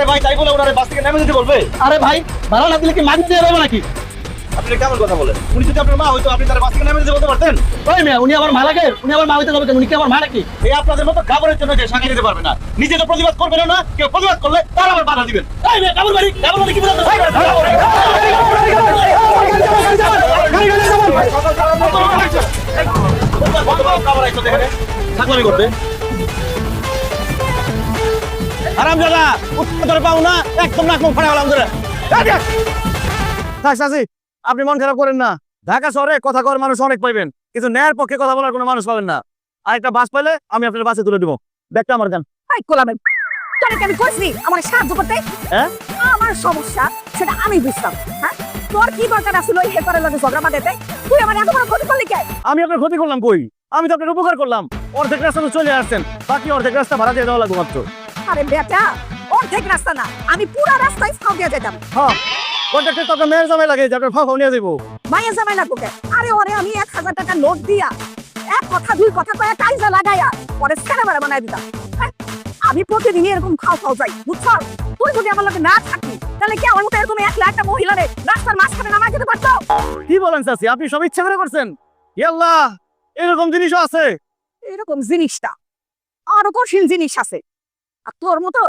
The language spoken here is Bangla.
আরে ভাই তাই বলে ওনারে বাস থেকে নামিয়ে দিতে বলবে? আরে ভাই ভাড়া না দিলে কি মাটি দিয়ে দেবো নাকি? আপনি কেমন কথা বলেন? উনি যদি আপনার মা হইতো আপনি তার বাস থেকে নামিয়ে দিতে বলতে পারতেন? ওই মেয়ে উনি আমার মা লাগে, উনি আমার মা হইতে যাবে কেন? উনি কি আমার মা নাকি? এই আপনাদের মতো গাবরের জন্য যে সাকিয়ে দিতে পারবে না, নিজে তো প্রতিবাদ করবেন না, কেউ প্রতিবাদ করলে তার আবার বাধা দিবেন। এই মেয়ে কাবুল বাড়ি কি বলতো? থাকলামি করবে আরাম দাদা উত্তর পাও না, একদম নাক মুখ ফাড়া হলাম ধরে। থাক চাচি, আপনি মন খারাপ করেন না। ঢাকা শহরে কথা কর মানুষ অনেক পাইবেন, কিন্তু ন্যায়ের পক্ষে কথা বলার কোনো মানুষ পাবেন না। আর একটা বাস পাইলে আমি আপনার বাসে তুলে দিব। ব্যাগটা আমার দেন। হাই কোলামে তোরে আমি কইছি আমার সাহায্য করতে। হ্যাঁ আমার সমস্যা সেটা আমি বুঝতাম। হ্যাঁ তোর কি দরকার আসলে ওই হেপারের লগে ঝগড়া বাঁধাতে? তুই আমার এত বড় ক্ষতি করলি কেন? আমি আপনার ক্ষতি করলাম কই? আমি তো আপনার উপকার করলাম। অর্ধেক রাস্তা তো চলে আসছেন, বাকি অর্ধেক রাস্তা ভাড়া দিয়ে দেওয়া লাগবে মাত্র। আরে বেটা অর্ধেক রাস্তা না, আমি পুরা রাস্তায় ফাও দিয়ে যেতাম। হ্যাঁ কন্ট্রাক্টর তো আপনার মেয়ের জামাই লাগে যে আপনার ফাঁকা নিয়ে দেবো। মায়ের জামাই লাগবো কে? আরে ওরে আমি 1000 টাকা নোট দিয়া এক কথা দুই কথা কয়ে কাইজা লাগাইয়া পরে সিনেমা বানাই দিতাম। হ্যাঁ, আমি প্রতিদিন এরকম খাও যাই বুঝছ? তুই যদি আমার লগে না থাকি তাহলে কি আমার মতো এরকম একলা একটা মহিলারে রাস্তার মাঝখানে নামাই দিতে পারতো? কি বলেন চাচি, আপনি সব ইচ্ছা করে করছেন? ইয়াল্লাহ, এরকম জিনিসও আছে? এরকম জিনিসটা আরো কঠিন জিনিস আছে। আর তোর মতো